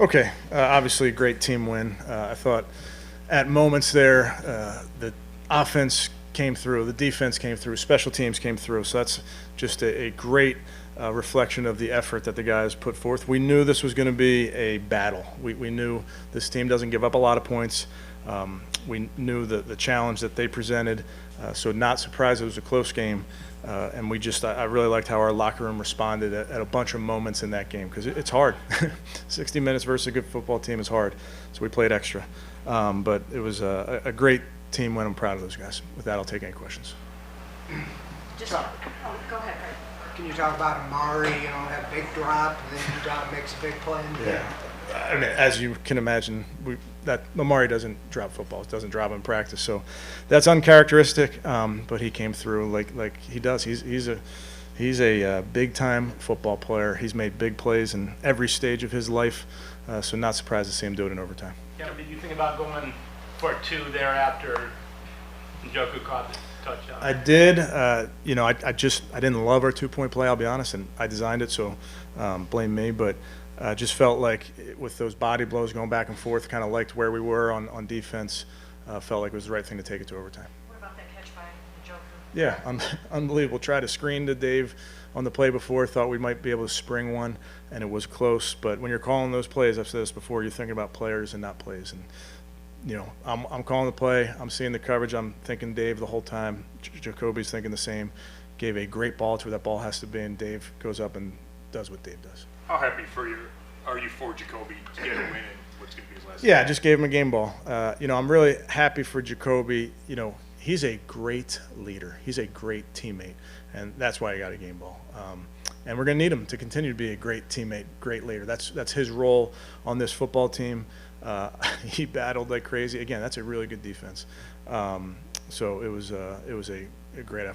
Okay, obviously a great team win. I thought at moments there, the offense came through, the defense came through, special teams came through. So that's just a great reflection of the effort that the guys put forth. We knew this was going to be a battle. We knew this team doesn't give up a lot of points. We knew the challenge that they presented, so not surprised it was a close game. And I really liked how our locker room responded at a bunch of moments in that game because it's hard. 60 minutes versus a good football team is hard, so we played extra. But it was a great team win. I'm proud of those guys. With that, I'll take any questions. Go ahead, Craig. Can you talk about Amari, that big drop, and then he makes a big play in the game? Yeah. I mean, as you can imagine, that Amari doesn't drop footballs, doesn't drop in practice, so that's uncharacteristic. But he came through like he does. He's a big time football player. He's made big plays in every stage of his life, so not surprised to see him do it in overtime. Kevin, did you think about going for two there after Njoku caught the touchdown? I did. I didn't love our 2-point play. I'll be honest, and I designed it, so blame me. But just felt like with those body blows going back and forth, kind of liked where we were on defense. Felt like it was the right thing to take it to overtime. What about that catch by Njoku? Yeah, unbelievable. Tried to screen to Dave on the play before. Thought we might be able to spring one, and it was close. But when you're calling those plays, I've said this before, you're thinking about players and not plays. And I'm calling the play. I'm seeing the coverage. I'm thinking Dave the whole time. Jacoby's thinking the same. Gave a great ball to where that ball has to be, and Dave goes up and does what Dave does. How happy are you for Jacoby to get a win and what's going to be his last Yeah, I game? just gave him a game ball. I'm really happy for Jacoby. He's a great leader. He's a great teammate, and that's why he got a game ball. And we're going to need him to continue to be a great teammate, great leader. That's his role on this football team. He battled like crazy. Again, that's a really good defense. So it was a great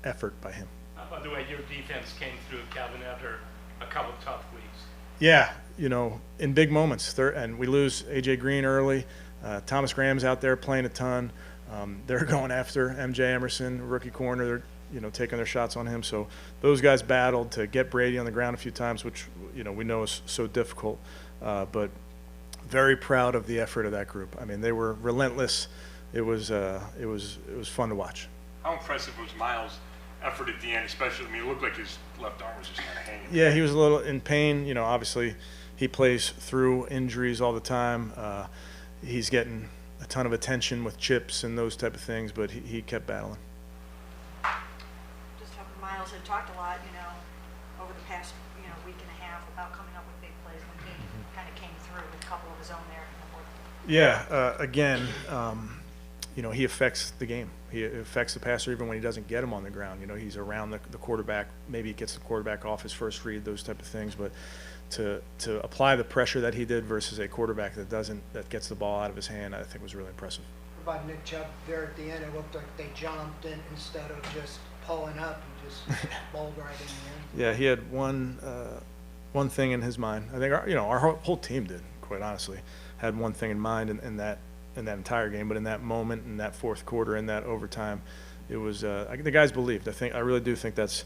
effort by him. By the way, your defense came through, Kevin, after a couple tough weeks. Yeah, in big moments. And we lose A.J. Green early. Thomas Graham's out there playing a ton. They're going after M.J. Emerson, rookie corner. They're taking their shots on him. So those guys battled to get Brady on the ground a few times, which we know is so difficult. But very proud of the effort of that group. I mean, they were relentless. It was fun to watch. How impressive was Miles' effort at the end, especially? I mean, it looked like his left arm was just kind of hanging. Yeah, he was a little in pain. Obviously he plays through injuries all the time. He's getting a ton of attention with chips and those type of things, but he kept battling. Just talking to Miles, had talked a lot, over the past, week and a half about coming up with big plays when he kind of came through with a couple of his own there in the fourth. Yeah, again, he affects the game. He affects the passer even when he doesn't get him on the ground. He's around the quarterback. Maybe he gets the quarterback off his first read, those type of things. But to apply the pressure that he did versus a quarterback that gets the ball out of his hand, I think was really impressive. What about Nick Chubb there at the end? It looked like they jumped in instead of just pulling up and just bowled right in the end. Yeah, he had one thing in his mind. I think our whole team did, quite honestly, had one thing in mind in that entire game. But in that moment, in that fourth quarter, in that overtime, it was the guys believed. I really do think that's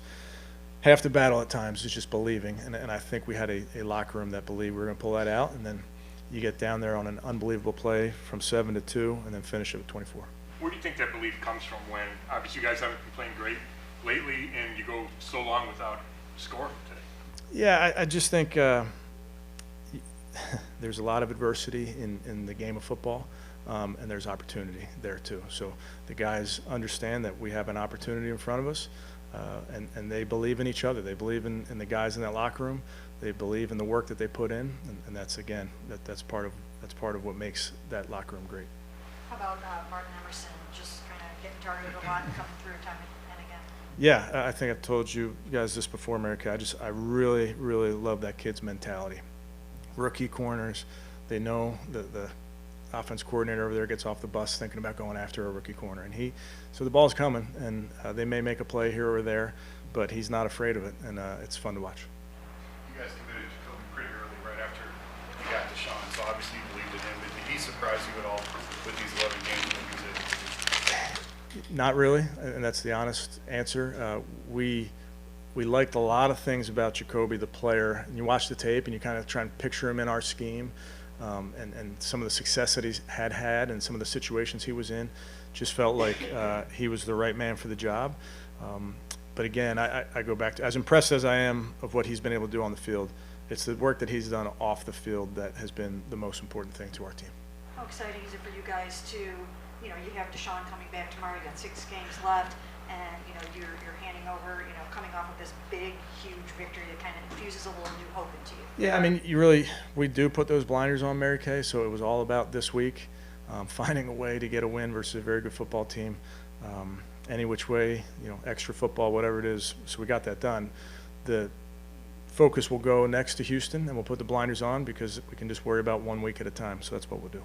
half the battle at times is just believing. And I think we had a locker room that believed we were going to pull that out. And then you get down there on an unbelievable play from 7-2, and then finish it with 24. Where do you think that belief comes from when, obviously, you guys haven't been playing great lately, and you go so long without scoring today? Yeah, I just think there's a lot of adversity in the game of football, and there's opportunity there too. So the guys understand that we have an opportunity in front of us, and they believe in each other. They believe in the guys in that locker room. They believe in the work that they put in, and that's again that's part of what makes that locker room great. How about Martin Emerson just kind of getting targeted a lot and coming through time and again? Yeah, I think I've told you guys this before, America. I really, really love that kid's mentality. Rookie corners, they know the offense coordinator over there gets off the bus thinking about going after a rookie corner, and so the ball's coming, and they may make a play here or there, but he's not afraid of it, and it's fun to watch. You guys committed Jacoby pretty early, right after you got Deshaun, so obviously you believed in him. But did he surprise you at all with these 11 games when he was able to? Not really, and that's the honest answer. We we liked a lot of things about Jacoby, the player. And you watch the tape and you kind of try and picture him in our scheme, and some of the success that he's had and some of the situations he was in. Just felt like he was the right man for the job. But again, I go back to, as impressed as I am of what he's been able to do on the field, it's the work that he's done off the field that has been the most important thing to our team. How exciting is it for you guys to, you know, you have Deshaun coming back tomorrow, you got 6 games left, and, you know, you're handing over, you know, coming off of this big, huge victory that kind of infuses a little new hope into you. Yeah, I mean, we do put those blinders on, Mary Kay, so it was all about this week, finding a way to get a win versus a very good football team. Any which way, you know, extra football, whatever it is, so we got that done. The focus will go next to Houston, and we'll put the blinders on because we can just worry about 1 week at a time, so that's what we'll do.